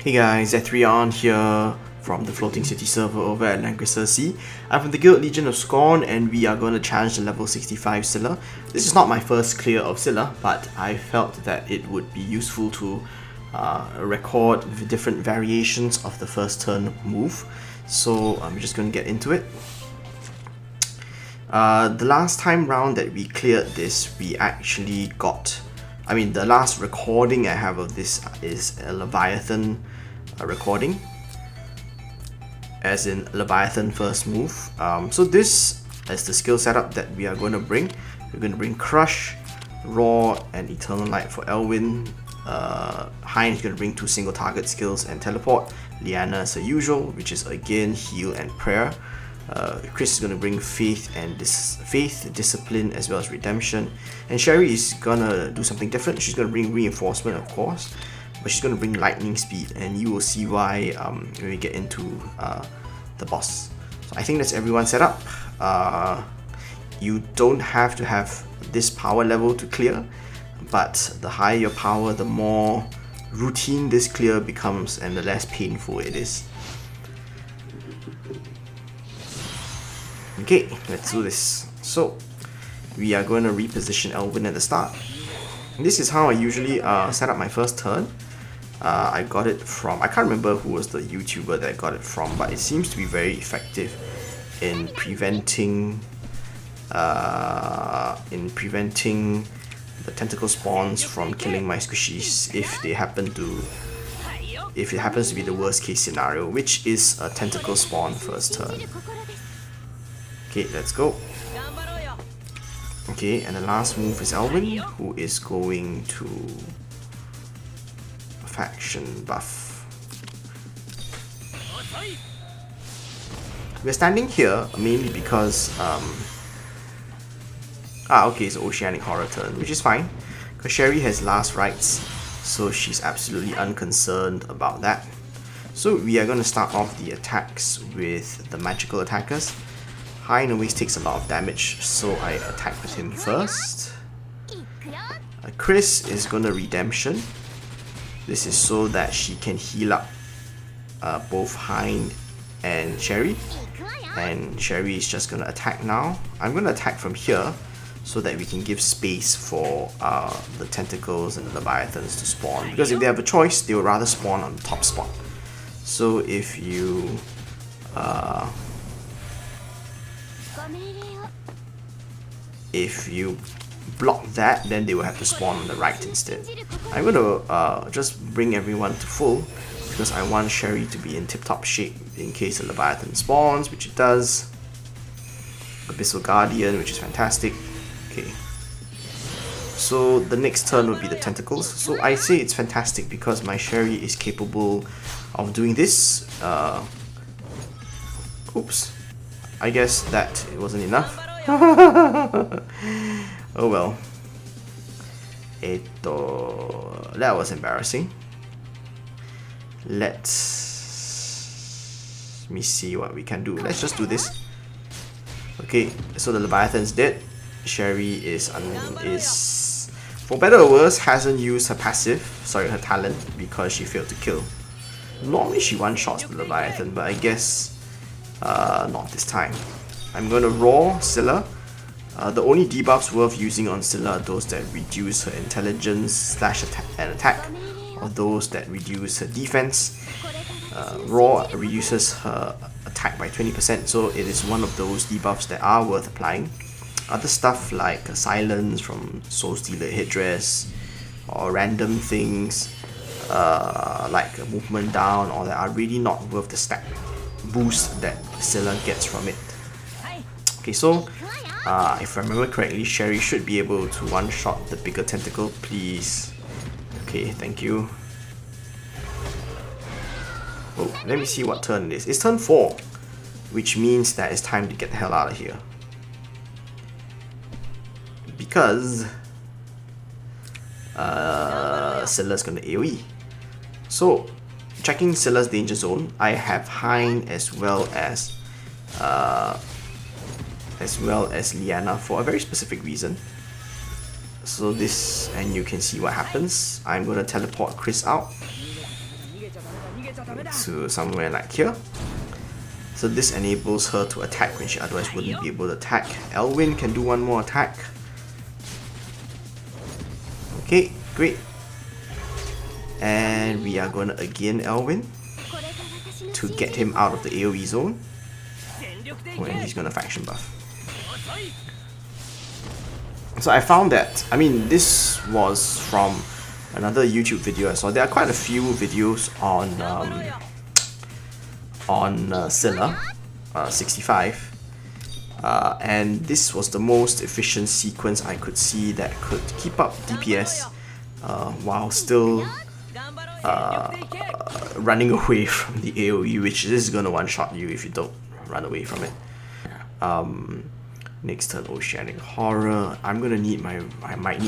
Hey guys, Ethrion here from the Floating City server over at Langrisser C. I'm from the Guild Legion of Scorn and we are going to challenge the level 65 Scylla. This is not my first clear of Scylla, but I felt that it would be useful to record the different variations of the first turn move. So I'm just going to get into it. The last time round that we cleared this, we actually got... the last recording I have of this is a Leviathan recording, as in Leviathan first move. So this is the skill setup that we are going to bring. We're going to bring Crush, Roar, and Eternal Light for Elwyn. Hein is going to bring 2 single target skills and Teleport. Liana as usual, which is again Heal and Prayer. Chris is going to bring Faith and Discipline, as well as Redemption. And Sherry is going to do something different. She's going to bring Reinforcement, of course, but she's going to bring Lightning Speed, and you will see why when we get into the boss. So I think that's everyone set up. You don't have to have this power level to clear, but the higher your power, the more routine this clear becomes and the less painful it is. Okay, let's do this. So, we are going to reposition Elwyn at the start. This is how I usually set up my first turn. I got it from, I can't remember who was the YouTuber that I got it from, but it seems to be very effective in preventing the tentacle spawns from killing my squishies if it happens to be the worst case scenario, which is a tentacle spawn first turn. Okay, let's go. Okay, and the last move is Elwyn, who is going to faction buff. We're standing here mainly because okay, it's Oceanic Horror turn, which is fine because Sherry has last rights, so she's absolutely unconcerned about that. So we are going to start off the attacks with the magical attackers. Hein always takes a lot of damage, so I attack with him first. Chris is going to Redemption. This is so that she can heal up both Hein and Sherry. And Sherry is just going to attack now. I'm going to attack from here so that we can give space for the tentacles and the leviathans to spawn. Because if they have a choice, they would rather spawn on the top spot. So if you... block that, then they will have to spawn on the right instead. I'm going to just bring everyone to full because I want Sherry to be in tip-top shape in case a Leviathan spawns, which it does. Abyssal Guardian, which is fantastic. Okay. So the next turn will be the tentacles. So I say it's fantastic because my Sherry is capable of doing this. Oops. I guess that it wasn't enough. Oh well. That was embarrassing. Let me see what we can do. Let's just do this. Okay, so the Leviathan's dead. Sherry is for better or worse, hasn't used her her talent, because she failed to kill. Normally she one-shots the Leviathan, but I guess not this time. I'm going to Roar Scylla. The only debuffs worth using on Scylla are those that reduce her intelligence and attack, or those that reduce her defense. Roar reduces her attack by 20%, so it is one of those debuffs that are worth applying. Other stuff like Silence from Soul Stealer Headdress, or random things like movement down, or that are really not worth the stack boost that Scylla gets from it. Okay, so if I remember correctly, Sherry should be able to one-shot the bigger tentacle, please. Okay, thank you. Oh, let me see what turn it is. It's turn 4, which means that it's time to get the hell out of here. Because Scylla's gonna AoE. So, checking Scylla's danger zone, I have Hein as well as Liana for a very specific reason. So this, and you can see what happens. I'm going to teleport Chris out. to somewhere like here. So this enables her to attack when she otherwise wouldn't be able to attack. Elwyn can do one more attack. Okay, great. And we are gonna again Elwyn to get him out of the AoE zone. Oh, and he's gonna faction buff. So I found that, I mean, this was from another YouTube video I saw. There are quite a few videos on Scylla 65, and this was the most efficient sequence I could see that could keep up DPS while still running away from the AoE, which is gonna one-shot you if you don't run away from it. Next turn, Oceanic Horror. I might need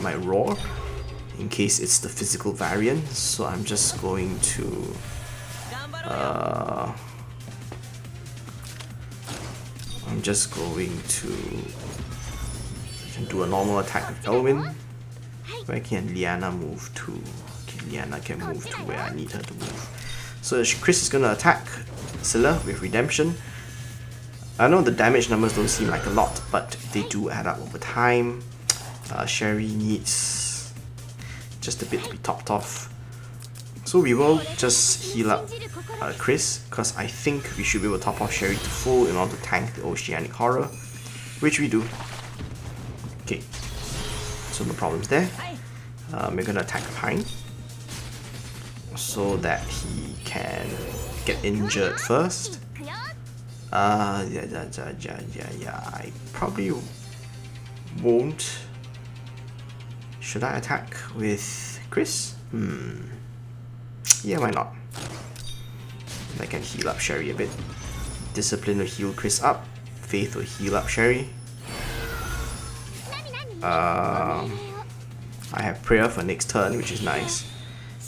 my Roar in case it's the physical variant, so I'm just going to do a normal attack with Elwyn. Where can Liana move to? Okay, Liana can move to where I need her to move. So Chris is gonna attack Scylla with Redemption. I know the damage numbers don't seem like a lot, but they do add up over time. Sherry needs just a bit to be topped off. So we will just heal up Chris, because I think we should be able to top off Sherry to full in order to tank the Oceanic Horror, which we do. Okay, so no problems there. We're gonna attack Pine so that he can get injured first. Yeah, I probably won't. Should I attack with Chris? Yeah, why not? I can heal up Sherry a bit. Discipline will heal Chris up. Faith will heal up Sherry. I have Prayer for next turn, which is nice.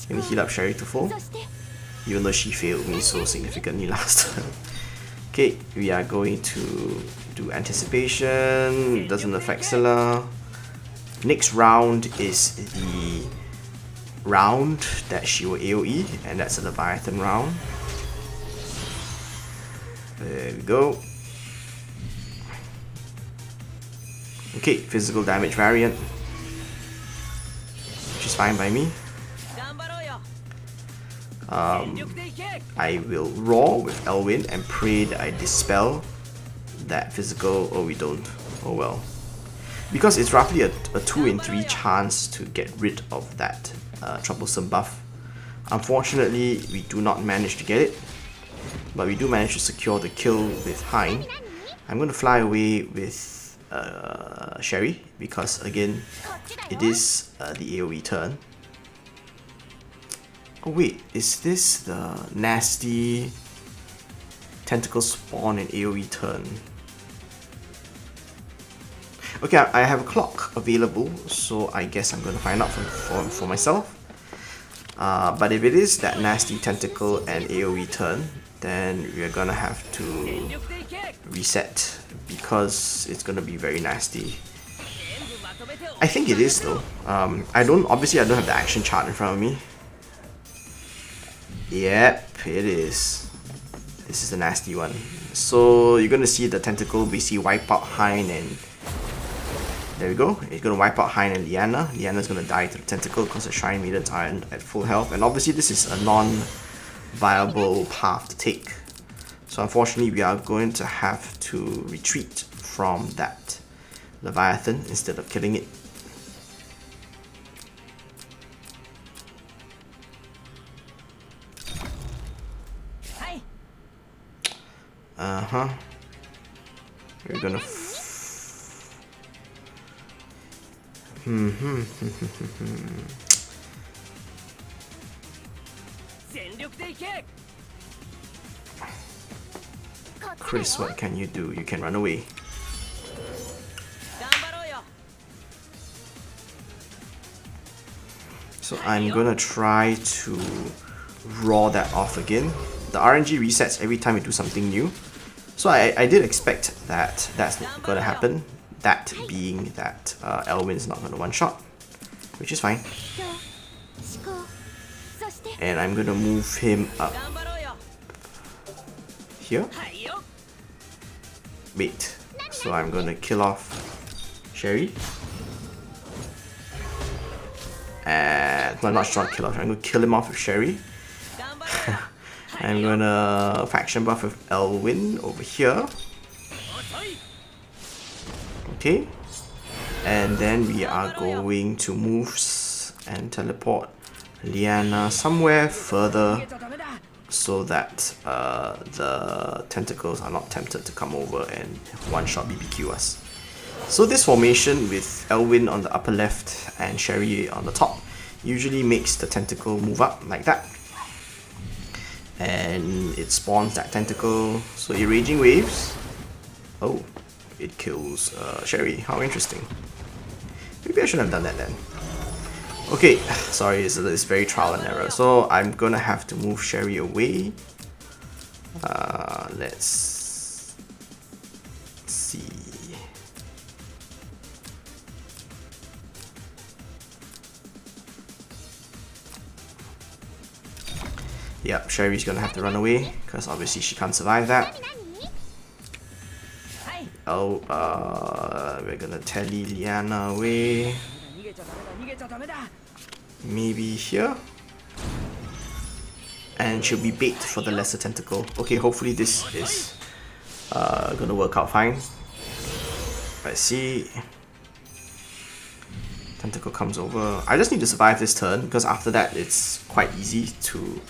Gonna heal up Sherry to full, even though she failed me so significantly last turn. Okay, we are going to do Anticipation. Doesn't affect Scylla. Next round is the round that she will AoE, and that's a Leviathan round. There we go. Okay, physical damage variant, which is fine by me. I will Roar with Elwyn and pray that I dispel that physical. Oh, we don't. Oh well. Because it's roughly a 2 in 3 chance to get rid of that troublesome buff. Unfortunately, we do not manage to get it, but we do manage to secure the kill with Hein. I'm going to fly away with Sherry, because again, it is the AoE turn. Oh wait, is this the nasty tentacle spawn in AoE turn? Okay, I have a clock available, so I guess I'm going to find out for myself. But if it is that nasty tentacle and AoE turn, then we're going to have to reset, because it's going to be very nasty. I think it is though. Obviously I don't have the action chart in front of me. Yep, it is. This is the nasty one. So you're going to see the tentacle basically wipe out Hein, and there we go. It's going to wipe out Hein and Liana. Liana's going to die to the tentacle because the Shrine Maidens are at full health, and obviously this is a non-viable path to take. So unfortunately we are going to have to retreat from that Leviathan instead of killing it. We're gonna Chris, what can you do? You can run away. So I'm gonna try to Roar that off again. The RNG resets every time we do something new. So I did expect that that's gonna happen. That being that Elwyn's not gonna one-shot, which is fine. And I'm gonna move him up here. Wait, so I'm gonna kill off Sherry. And no, not kill off. I'm gonna kill him off with Sherry. I'm gonna faction buff with Elwyn over here. Okay, and then we are going to move and teleport Liana somewhere further so that the tentacles are not tempted to come over and one-shot BBQ us. So this formation with Elwyn on the upper left and Sherry on the top usually makes the tentacle move up like that. And it spawns that tentacle, so it raging waves. Oh, it kills Sherry. How interesting. Maybe I shouldn't have done that then. Okay, sorry, it's very trial and error. So I'm gonna have to move Sherry away. Let's see. Yep, Sherry's gonna have to run away because obviously she can't survive that. Oh, we're gonna tele Liana away. Maybe here. And she'll be bait for the lesser tentacle. Okay, hopefully this is gonna work out fine. Let's see. Tentacle comes over. I just need to survive this turn because after that it's quite easy to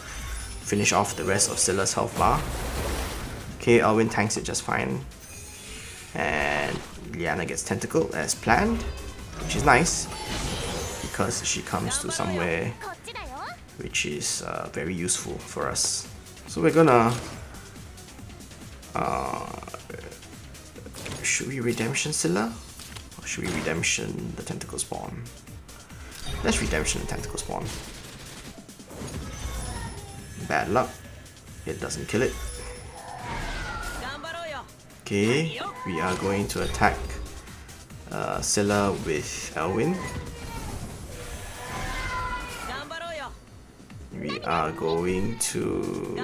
finish off the rest of Scylla's health bar. Okay, Elwyn tanks it just fine. And Liana gets tentacle as planned, which is nice because she comes to somewhere which is very useful for us. So we're gonna should we redemption Scylla or should we redemption the tentacle spawn? Let's redemption the tentacle spawn. Bad luck, it doesn't kill it. Okay, we are going to attack Scylla with Elwyn. We are going to,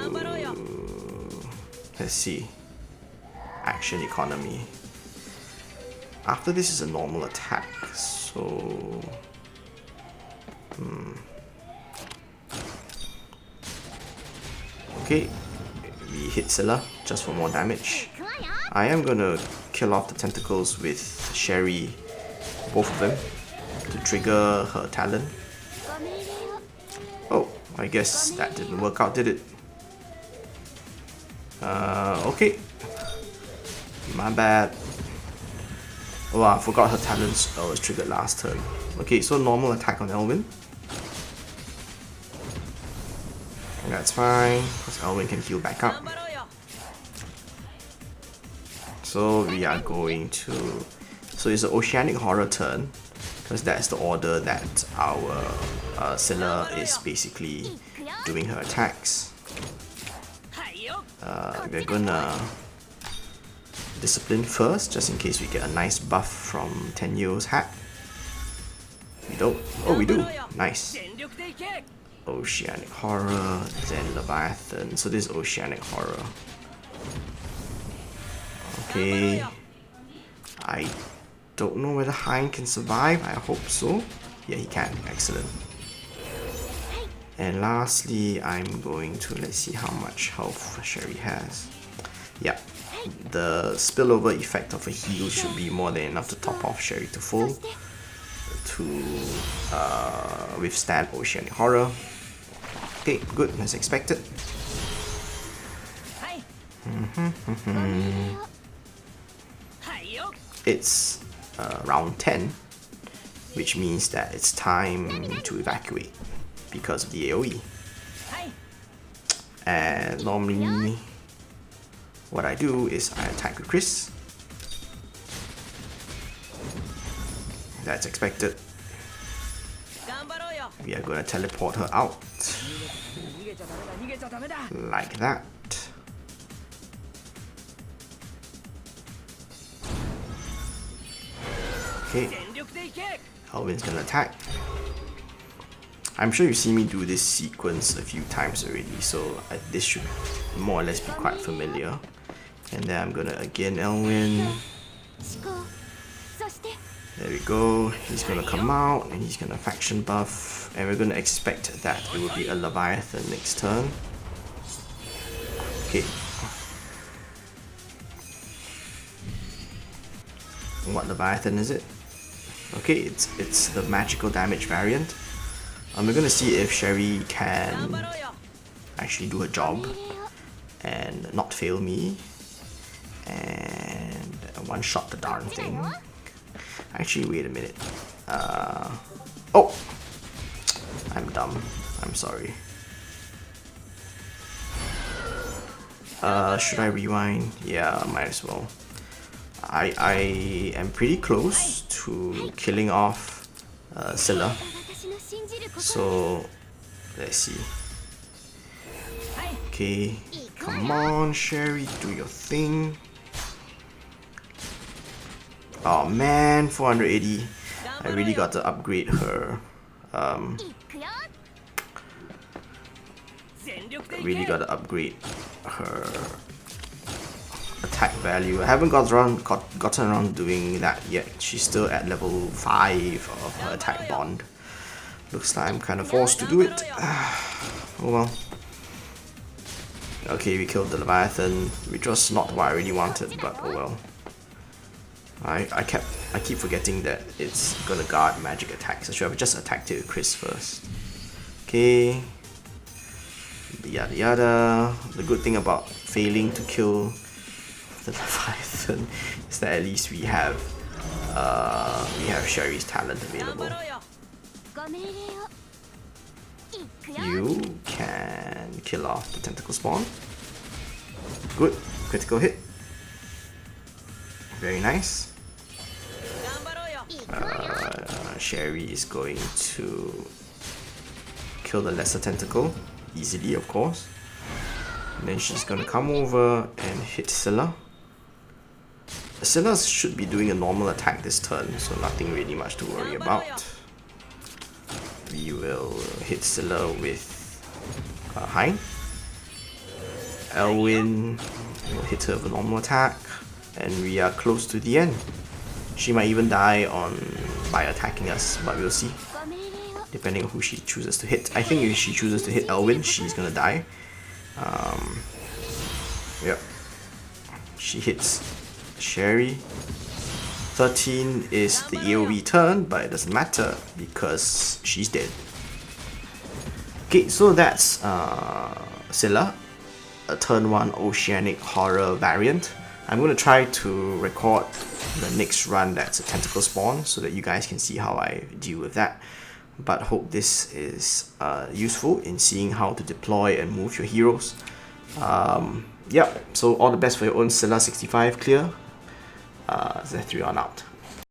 let's see, action economy. After this is a normal attack, so okay, we hit Scylla just for more damage. I am gonna kill off the tentacles with Sherry, both of them, to trigger her talent. Oh, I guess that didn't work out, did it? Okay. My bad. Oh, I forgot her talents was triggered last turn. Okay, so normal attack on Elwyn. And that's fine, because Elwyn can heal back up. So we are going to... So it's an Oceanic Horror turn, because that's the order that our Scylla is basically doing her attacks. We're gonna discipline first, just in case we get a nice buff from Tenyo's hat. We don't. Oh, we do. Nice. Oceanic Horror, then Leviathan. So this is Oceanic Horror. Okay. I don't know whether Hein can survive. I hope so. Yeah, he can. Excellent. And lastly, I'm going to, let's see how much health Sherry has. Yeah, the spillover effect of a heal should be more than enough to top off Sherry to full to withstand Oceanic Horror. Okay, good, as expected. It's round 10, which means that it's time to evacuate because of the AoE. And normally what I do is I attack with Chris. That's expected. We are going to teleport her out like that. Okay, Elwyn's gonna attack. I'm sure you've seen me do this sequence a few times already, so this should more or less be quite familiar. And then I'm gonna again Elwyn. There we go. He's gonna come out and he's gonna faction buff, and we're gonna expect that it will be a Leviathan next turn. Okay. What Leviathan is it? Okay, it's the magical damage variant. We're gonna see if Sherry can actually do her job and not fail me and one-shot the darn thing. Actually, wait a minute. Oh! I'm dumb. I'm sorry. Should I rewind? Yeah, might as well. I am pretty close to killing off Scylla. So, let's see. Okay, come on, Sherry, do your thing. Oh man, 480. I really got to upgrade her. Attack value. I haven't gotten around doing that yet. She's still at level 5 of her attack bond. Looks like I'm kind of forced to do it. Oh well. Okay, we killed the Leviathan, which was not what I really wanted, but oh well. I keep forgetting that it's gonna guard magic attacks. I should have just attacked it with Chris first. Okay. Yada yada. The good thing about failing to kill the Leviathan is that at least we have Sherry's talent available. You can kill off the tentacle spawn. Good. Critical hit. Very nice. Sherry is going to kill the lesser tentacle easily, of course. And then she's gonna come over and hit Scylla. Scylla should be doing a normal attack this turn, so nothing really much to worry about. We will hit Scylla with Hein. Elwyn will hit her with a normal attack, and we are close to the end. She might even die by attacking us, but we'll see. Depending on who she chooses to hit. I think if she chooses to hit Elwyn, she's gonna die. Yep. She hits Sherry. 13 is the AoE turn, but it doesn't matter because she's dead. Okay, so that's Scylla, a turn 1 Oceanic Horror variant. I'm going to try to record the next run that's a tentacle spawn so that you guys can see how I deal with that. But hope this is useful in seeing how to deploy and move your heroes. Yeah, so all the best for your own Scylla 65 clear. Z3 on out.